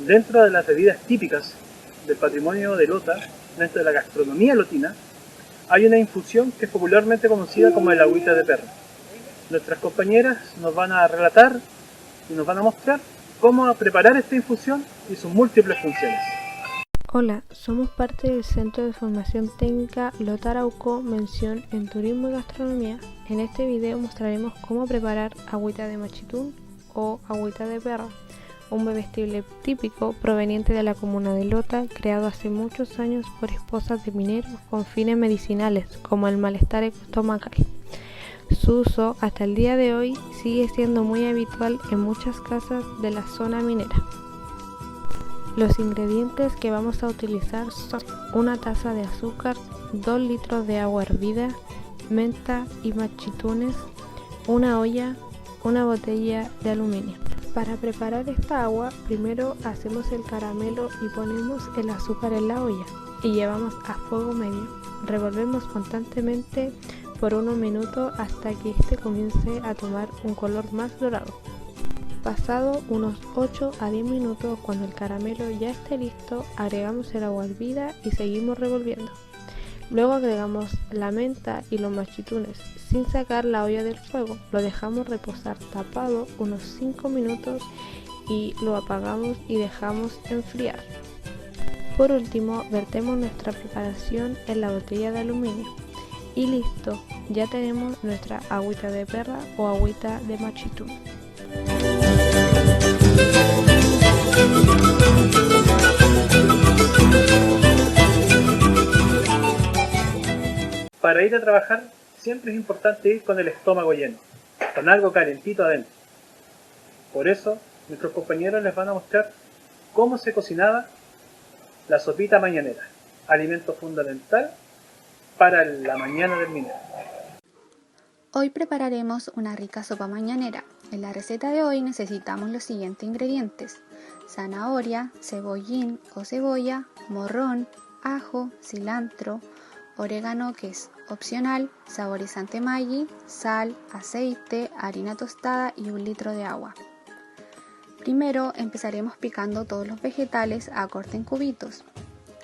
Dentro de las bebidas típicas del patrimonio de Lota, dentro de la gastronomía lotina, hay una infusión que es popularmente conocida como el agüita de perro. Nuestras compañeras nos van a relatar y nos van a mostrar cómo preparar esta infusión y sus múltiples funciones. Hola, somos parte del Centro de Formación Técnica Lota Arauco, mención en Turismo y Gastronomía. En este video mostraremos cómo preparar agüita de machitún o agüita de perra, un bebestible típico proveniente de la comuna de Lota, creado hace muchos años por esposas de mineros con fines medicinales, como el malestar estomacal. Su uso hasta el día de hoy sigue siendo muy habitual en muchas casas de la zona minera. Los ingredientes que vamos a utilizar son una taza de azúcar, 2 litros de agua hervida, menta y machitunes, una olla, una botella de aluminio. Para preparar esta agua, primero hacemos el caramelo y ponemos el azúcar en la olla y llevamos a fuego medio. Revolvemos constantemente por unos minutos hasta que este comience a tomar un color más dorado. Pasado unos 8 a 10 minutos, cuando el caramelo ya esté listo, agregamos el agua hervida y seguimos revolviendo. Luego agregamos la menta y los machitunes sin sacar la olla del fuego. Lo dejamos reposar tapado unos 5 minutos y lo apagamos y dejamos enfriar. Por último, vertemos nuestra preparación en la botella de aluminio. Y listo, ya tenemos nuestra agüita de perra o agüita de machitún. Para ir a trabajar siempre es importante ir con el estómago lleno, con algo calentito adentro. Por eso nuestros compañeros les van a mostrar cómo se cocinaba la sopita mañanera, alimento fundamental para la mañana del minero. Hoy prepararemos una rica sopa mañanera. En la receta de hoy necesitamos los siguientes ingredientes: zanahoria, cebollín o cebolla, morrón, ajo, cilantro, orégano que es opcional, saborizante Maggi, sal, aceite, harina tostada y 1 litro de agua. Primero empezaremos picando todos los vegetales a corte en cubitos.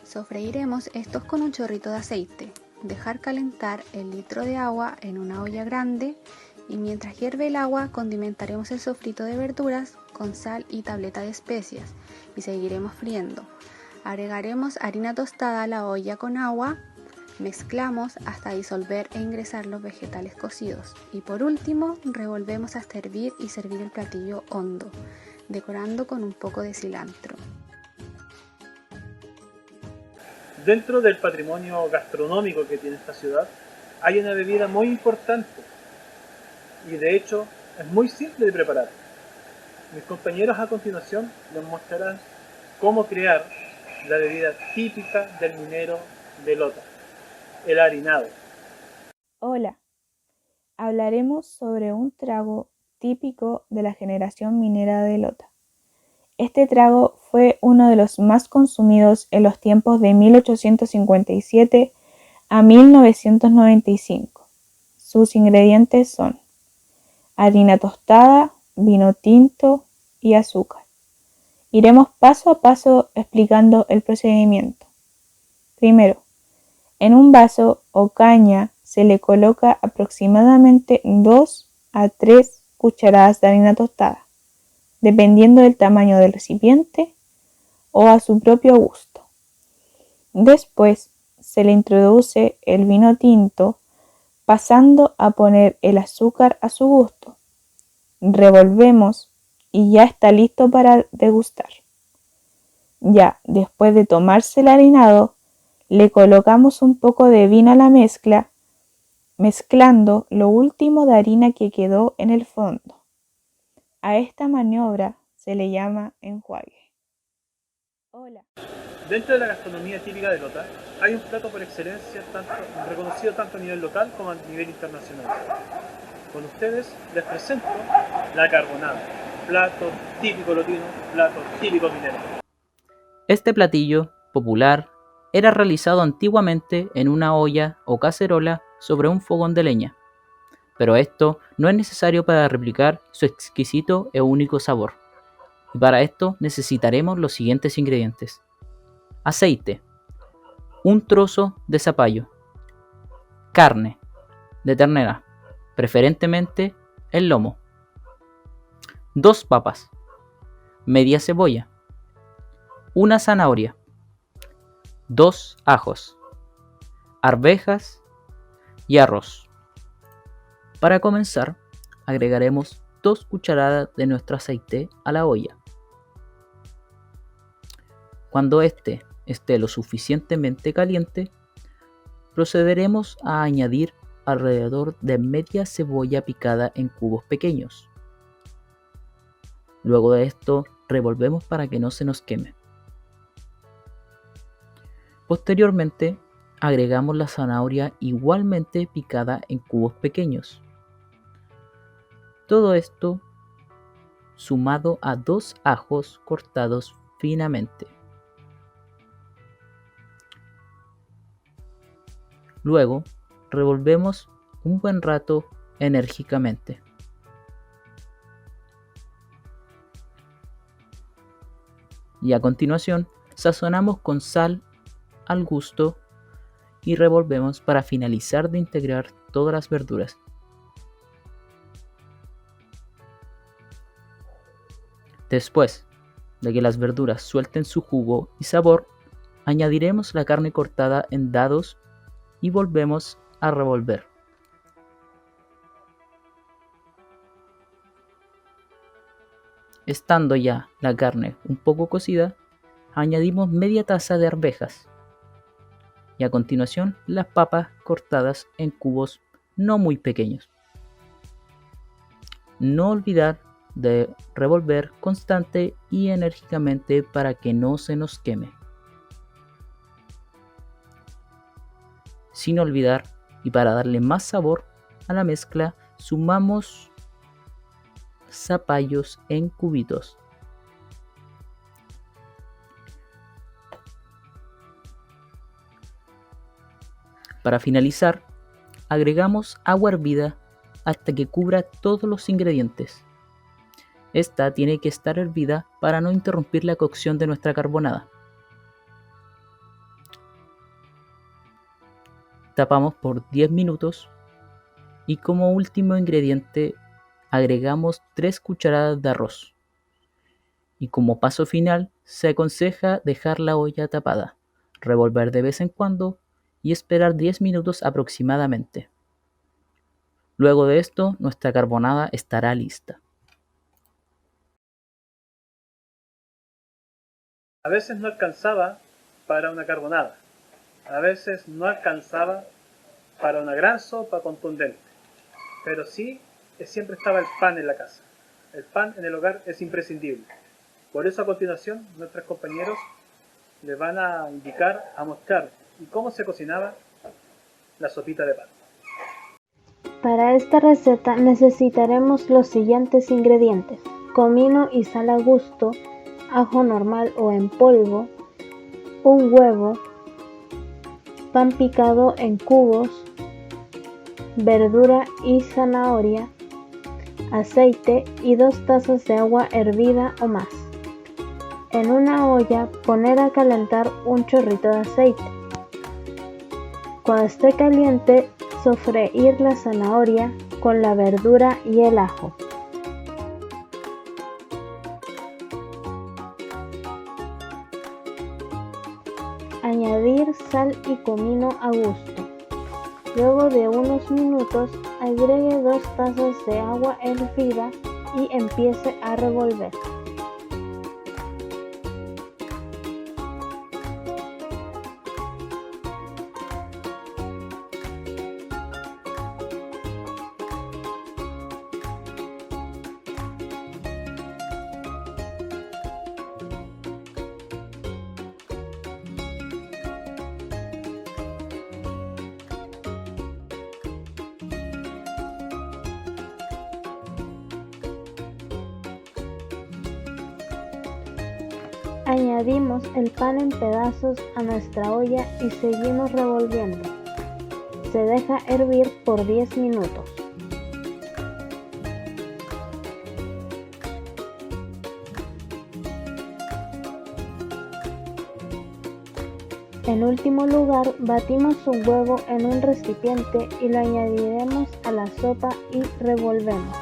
Sofreiremos estos con un chorrito de aceite. Dejar calentar el litro de agua en una olla grande y mientras hierve el agua condimentaremos el sofrito de verduras con sal y tableta de especias y seguiremos friendo. Agregaremos harina tostada a la olla con agua, mezclamos hasta disolver e ingresar los vegetales cocidos y por último revolvemos hasta hervir y servir el platillo hondo, decorando con un poco de cilantro. Dentro del patrimonio gastronómico que tiene esta ciudad, hay una bebida muy importante y de hecho es muy simple de preparar. Mis compañeros a continuación les mostrarán cómo crear la bebida típica del minero de Lota, el harinado. Hola, hablaremos sobre un trago típico de la generación minera de Lota. Este trago fue uno de los más consumidos en los tiempos de 1857 a 1995. Sus ingredientes son harina tostada, vino tinto y azúcar. Iremos paso a paso explicando el procedimiento. Primero, en un vaso o caña se le coloca aproximadamente 2 a 3 cucharadas de harina tostada, dependiendo del tamaño del recipiente o a su propio gusto. Después se le introduce el vino tinto, pasando a poner el azúcar a su gusto. Revolvemos y ya está listo para degustar. Ya después de tomarse el harinado, le colocamos un poco de vino a la mezcla, mezclando lo último de harina que quedó en el fondo. A esta maniobra se le llama enjuague. Hola. Dentro de la gastronomía típica de Lota, hay un plato por excelencia reconocido tanto a nivel local como a nivel internacional. Con ustedes les presento la carbonada, plato típico lotino, plato típico minero. Este platillo, popular, era realizado antiguamente en una olla o cacerola sobre un fogón de leña, pero esto no es necesario para replicar su exquisito e único sabor. Y para esto necesitaremos los siguientes ingredientes: aceite, un trozo de zapallo, carne de ternera, preferentemente el lomo, 2 papas, media cebolla, una zanahoria, 2 ajos, arvejas y arroz. Para comenzar, agregaremos 2 cucharadas de nuestro aceite a la olla. Cuando este esté lo suficientemente caliente, procederemos a añadir alrededor de media cebolla picada en cubos pequeños. Luego de esto, revolvemos para que no se nos queme. Posteriormente, agregamos la zanahoria igualmente picada en cubos pequeños. Todo esto sumado a 2 ajos cortados finamente. Luego, revolvemos un buen rato enérgicamente. Y a continuación, sazonamos con sal al gusto y revolvemos para finalizar de integrar todas las verduras. Después de que las verduras suelten su jugo y sabor, añadiremos la carne cortada en dados y volvemos a revolver. Estando ya la carne un poco cocida, añadimos media taza de arvejas y a continuación las papas cortadas en cubos no muy pequeños. No olvidar de revolver constante y enérgicamente para que no se nos queme. Sin olvidar, y para darle más sabor a la mezcla, sumamos zapallos en cubitos. Para finalizar, agregamos agua hervida hasta que cubra todos los ingredientes. Esta tiene que estar hervida para no interrumpir la cocción de nuestra carbonada. Tapamos por 10 minutos y como último ingrediente agregamos 3 cucharadas de arroz. Y como paso final se aconseja dejar la olla tapada, revolver de vez en cuando y esperar 10 minutos aproximadamente. Luego de esto, nuestra carbonada estará lista. A veces no alcanzaba para una carbonada, a veces no alcanzaba para una gran sopa contundente, pero sí siempre estaba el pan en la casa. El pan en el hogar es imprescindible. Por eso a continuación nuestros compañeros les van a indicar, a mostrar cómo se cocinaba la sopita de pan. Para esta receta necesitaremos los siguientes ingredientes: comino y sal a gusto, ajo normal o en polvo, un huevo, pan picado en cubos, verdura y zanahoria, aceite y 2 tazas de agua hervida o más. En una olla poner a calentar un chorrito de aceite. Cuando esté caliente, sofreír la zanahoria con la verdura y el ajo. Añadir sal y comino a gusto. Luego de unos minutos, agregue 2 tazas de agua hervida y empiece a revolver. Añadimos el pan en pedazos a nuestra olla y seguimos revolviendo. Se deja hervir por 10 minutos. En último lugar, batimos un huevo en un recipiente y lo añadiremos a la sopa y revolvemos.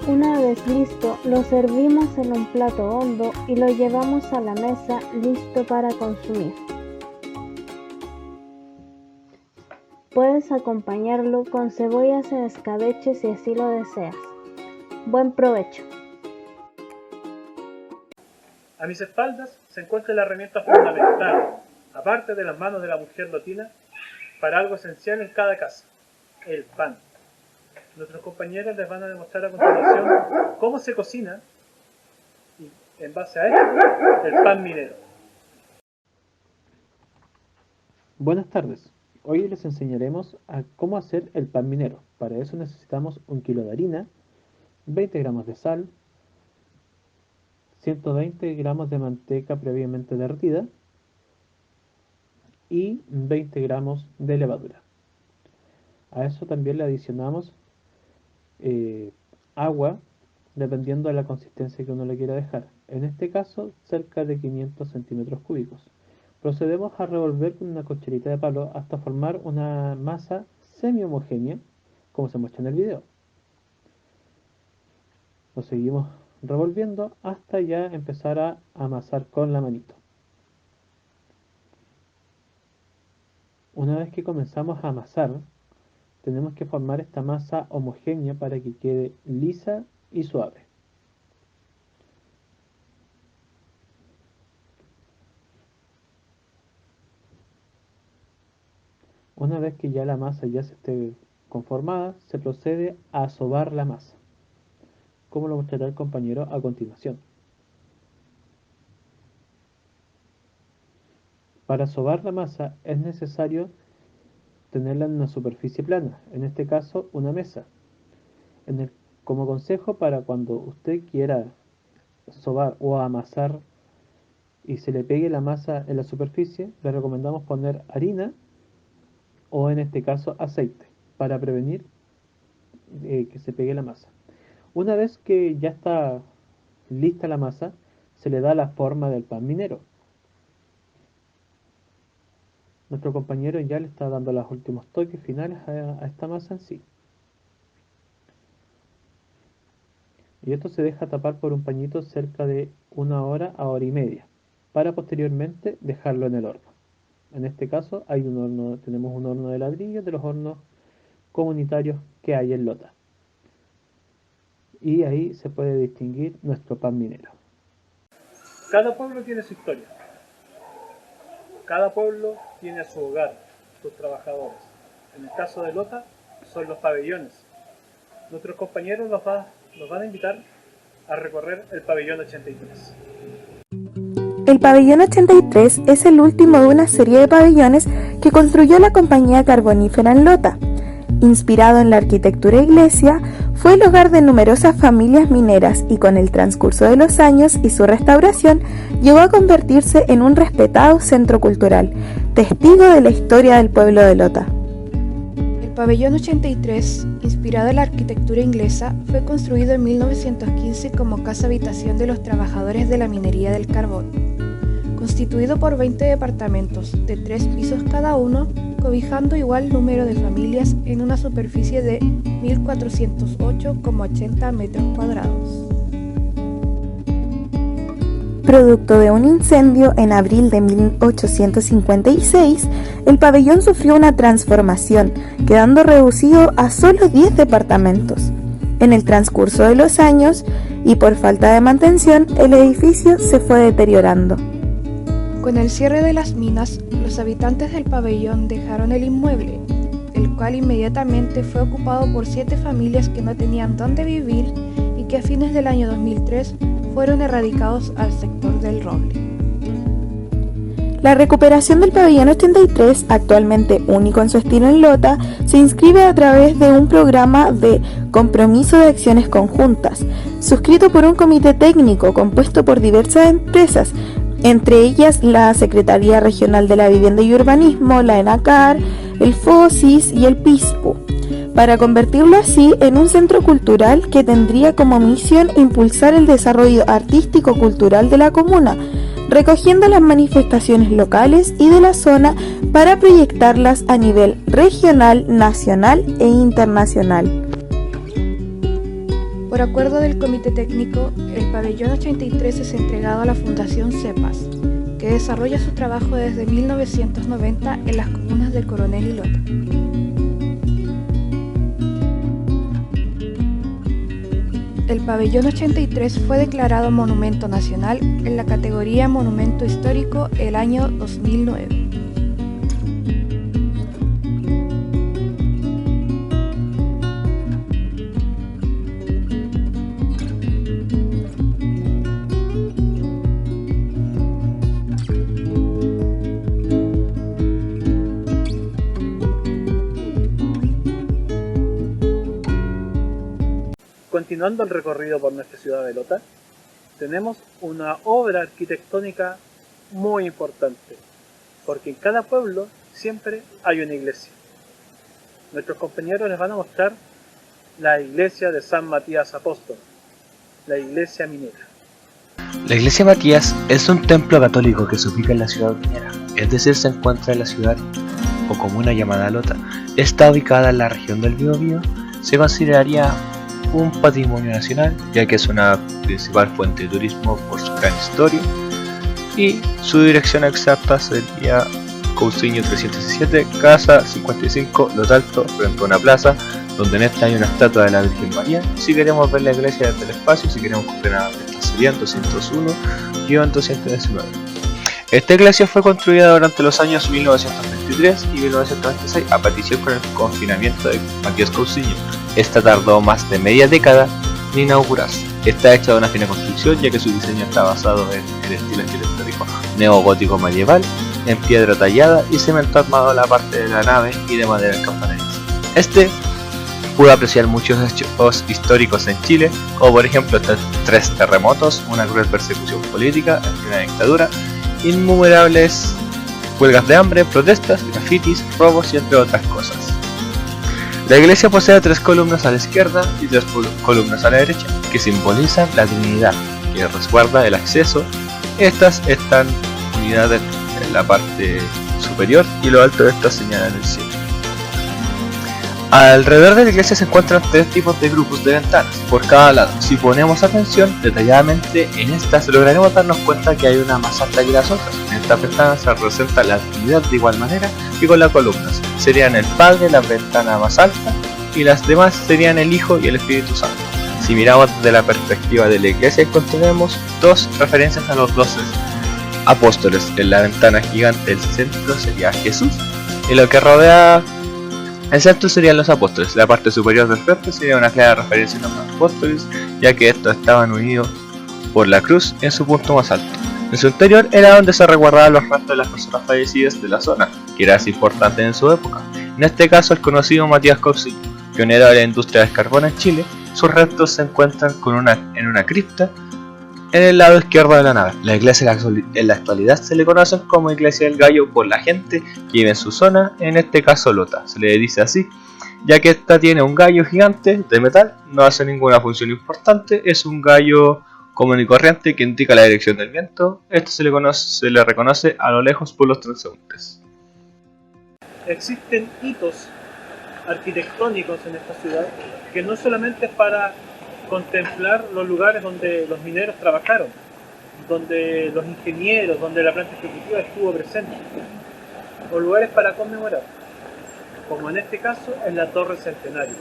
Una vez listo, lo servimos en un plato hondo y lo llevamos a la mesa listo para consumir. Puedes acompañarlo con cebollas en escabeche si así lo deseas. Buen provecho. A mis espaldas se encuentra la herramienta fundamental, aparte de las manos de la mujer lotina, para algo esencial en cada casa: el pan. Nuestros compañeros les van a demostrar a continuación cómo se cocina y, en base a esto, el pan minero. Buenas tardes. Hoy les enseñaremos a cómo hacer el pan minero. Para eso necesitamos 1 kilo de harina, 20 gramos de sal, 120 gramos de manteca previamente derretida y 20 gramos de levadura. A eso también le adicionamos agua, dependiendo de la consistencia que uno le quiera dejar. En este caso, cerca de 500 centímetros cúbicos. Procedemos a revolver con una cucharita de palo hasta formar una masa semi-homogénea, como se muestra en el video. Lo seguimos revolviendo hasta ya empezar a amasar con la manito. Una vez que comenzamos a amasar, tenemos que formar esta masa homogénea para que quede lisa y suave. Una vez que ya la masa ya se esté conformada, se procede a sobar la masa, como lo mostrará el compañero a continuación. Para sobar la masa es necesario tenerla en una superficie plana, en este caso una mesa. Como consejo para cuando usted quiera sobar o amasar y se le pegue la masa en la superficie, le recomendamos poner harina o en este caso aceite para prevenir que se pegue la masa. Una vez que ya está lista la masa, se le da la forma del pan minero. Nuestro compañero ya le está dando los últimos toques finales a esta masa en sí. Y esto se deja tapar por un pañito cerca de 1 hora a hora y media, para posteriormente dejarlo en el horno. En este caso tenemos un horno de ladrillo, de los hornos comunitarios que hay en Lota. Y ahí se puede distinguir nuestro pan minero. Cada pueblo tiene su historia. Cada pueblo tiene su hogar, sus trabajadores. En el caso de Lota, son los pabellones. Nuestros compañeros nos van a invitar a recorrer el pabellón 83. El pabellón 83 es el último de una serie de pabellones que construyó la compañía carbonífera en Lota. Inspirado en la arquitectura iglesia, fue el hogar de numerosas familias mineras y con el transcurso de los años y su restauración llegó a convertirse en un respetado centro cultural, testigo de la historia del pueblo de Lota. El pabellón 83, inspirado en la arquitectura inglesa, fue construido en 1915 como casa habitación de los trabajadores de la minería del carbón. Constituido por 20 departamentos de 3 pisos cada uno, cobijando igual número de familias en una superficie de 1.408,80 metros cuadrados. Producto de un incendio en abril de 1856, el pabellón sufrió una transformación, quedando reducido a solo 10 departamentos. En el transcurso de los años, y por falta de mantención, el edificio se fue deteriorando. Con el cierre de las minas, los habitantes del pabellón dejaron el inmueble, el cual inmediatamente fue ocupado por 7 familias que no tenían dónde vivir y que a fines del año 2003 fueron erradicados al sector del Roble. La recuperación del pabellón 83, actualmente único en su estilo en Lota, se inscribe a través de un programa de compromiso de acciones conjuntas, suscrito por un comité técnico compuesto por diversas empresas, entre ellas la Secretaría Regional de la Vivienda y Urbanismo, la ENACAR, el FOSIS y el PISPU, para convertirlo así en un centro cultural que tendría como misión impulsar el desarrollo artístico-cultural de la comuna, recogiendo las manifestaciones locales y de la zona para proyectarlas a nivel regional, nacional e internacional. Por acuerdo del Comité Técnico, el pabellón 83 es entregado a la Fundación CEPAS, que desarrolla su trabajo desde 1990 en las comunas de Coronel y Lota. El pabellón 83 fue declarado Monumento Nacional en la categoría Monumento Histórico el año 2009. Continuando el recorrido por nuestra ciudad de Lota, tenemos una obra arquitectónica muy importante, porque en cada pueblo siempre hay una iglesia. Nuestros compañeros les van a mostrar la iglesia de San Matías Apóstol, la iglesia minera. La iglesia Matías es un templo católico que se ubica en la ciudad minera, es decir, se encuentra en la ciudad o comuna llamada Lota. Está ubicada en la región del Biobío. Se consideraría un patrimonio nacional, ya que es una principal fuente de turismo por su gran historia, y su dirección exacta sería Cousiño 317, casa 55, Los Altos, frente a una plaza, donde en esta hay una estatua de la Virgen María. Si queremos ver la iglesia desde el espacio, si queremos comprar esta serían 201-219. Esta iglesia fue construida durante los años 1923 y 1926 a petición con el confinamiento de Matías Cousiño. Esta tardó más de media década en inaugurarse. Está hecha de una fina construcción, ya que su diseño está basado en el estilo arquitectónico neogótico medieval, en piedra tallada y cemento armado en la parte de la nave y de madera en campanario. Pudo apreciar muchos hechos históricos en Chile, como por ejemplo 3 terremotos, una cruel persecución política en plena dictadura, innumerables huelgas de hambre, protestas, grafitis, robos y entre otras cosas. La iglesia posee 3 columnas a la izquierda y 3 columnas a la derecha, que simbolizan la Trinidad, que resguarda el acceso. Estas están unidas en la parte superior y lo alto de estas señalan el cielo. Alrededor de la iglesia se encuentran 3 tipos de grupos de ventanas por cada lado. Si ponemos atención detalladamente en estas, lograremos darnos cuenta que hay una más alta que las otras. En estas ventanas se representa la Trinidad de igual manera que con las columnas. Serían el Padre, la ventana más alta, y las demás serían el Hijo y el Espíritu Santo. Si miramos desde la perspectiva de la iglesia, encontraremos 2 referencias a los 12 apóstoles. En la ventana gigante del centro sería Jesús, y lo que rodea el centro serían los apóstoles. La parte superior del frente sería una clara referencia a los apóstoles, ya que estos estaban unidos por la cruz en su punto más alto. En su interior era donde se resguardaban los restos de las personas fallecidas de la zona, que era así importante en su época. En este caso, el conocido Matías Cousiño, pionero de la industria del carbón en Chile. Sus restos se encuentran en una cripta en el lado izquierdo de la nave. La iglesia en la actualidad se le conoce como Iglesia del Gallo por la gente que vive en su zona, en este caso Lota. Se le dice así, ya que esta tiene un gallo gigante de metal, no hace ninguna función importante, es un gallo común y corriente que indica la dirección del viento. Esto se le reconoce a lo lejos por los transeúntes. Existen hitos arquitectónicos en esta ciudad que no solamente es para contemplar los lugares donde los mineros trabajaron, donde los ingenieros, donde la planta ejecutiva estuvo presente, o lugares para conmemorar, como en este caso en la Torre Centenario,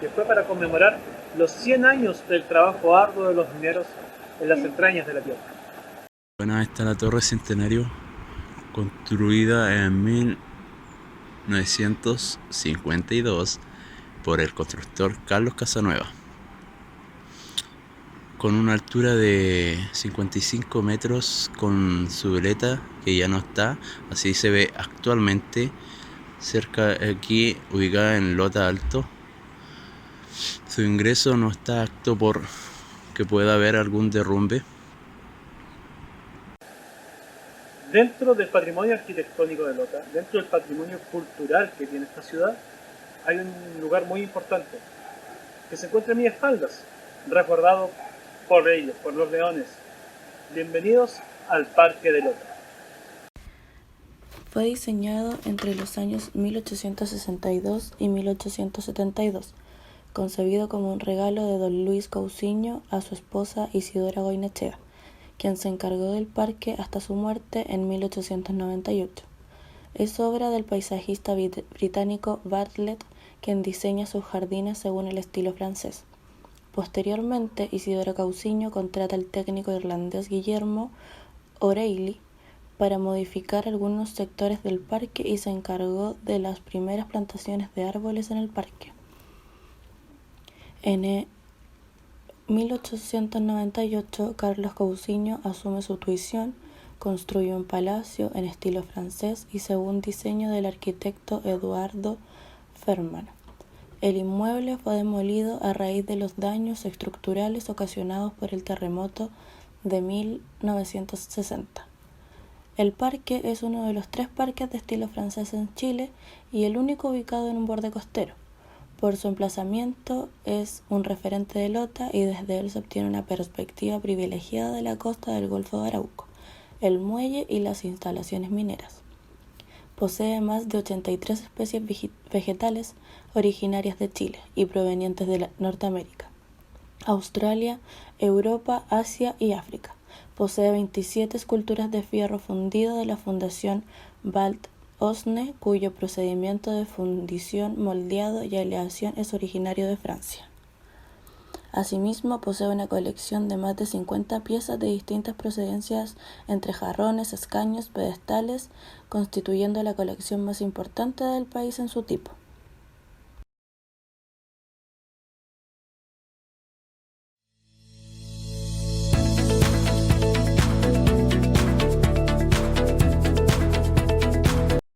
que fue para conmemorar los 100 años del trabajo arduo de los mineros en las entrañas de la tierra. Bueno, esta es la Torre Centenario, construida en 1952 por el constructor Carlos Casanueva. con una altura de 55 metros con su veleta que ya no está, así se ve actualmente, cerca aquí ubicada en Lota Alto. Su ingreso no está apto por que pueda haber algún derrumbe. Dentro del patrimonio arquitectónico de Lota, dentro del patrimonio cultural que tiene esta ciudad, hay un lugar muy importante que se encuentra a mis espaldas, resguardado por ellos, por los leones. Bienvenidos al Parque de Lota. Fue diseñado entre los años 1862 y 1872, concebido como un regalo de don Luis Cousiño a su esposa Isidora Goinechea, quien se encargó del parque hasta su muerte en 1898. Es obra del paisajista británico Bartlett, quien diseña sus jardines según el estilo francés. Posteriormente, Isidora Cousiño contrata al técnico irlandés Guillermo O'Reilly para modificar algunos sectores del parque y se encargó de las primeras plantaciones de árboles en el parque. En 1898, Carlos Cousiño asume su tuición, construye un palacio en estilo francés y según diseño del arquitecto Eduardo Ferman. El inmueble fue demolido a raíz de los daños estructurales ocasionados por el terremoto de 1960. El parque es uno de los 3 parques de estilo francés en Chile y el único ubicado en un borde costero. Por su emplazamiento es un referente de Lota y desde él se obtiene una perspectiva privilegiada de la costa del Golfo de Arauco, el muelle y las instalaciones mineras. Posee más de 83 especies vegetales originarias de Chile y provenientes de Norteamérica, Australia, Europa, Asia y África. Posee 27 esculturas de fierro fundido de la Fundación Walt Osne, cuyo procedimiento de fundición, moldeado y aleación es originario de Francia. Asimismo, posee una colección de más de 50 piezas de distintas procedencias entre jarrones, escaños, pedestales, constituyendo la colección más importante del país en su tipo.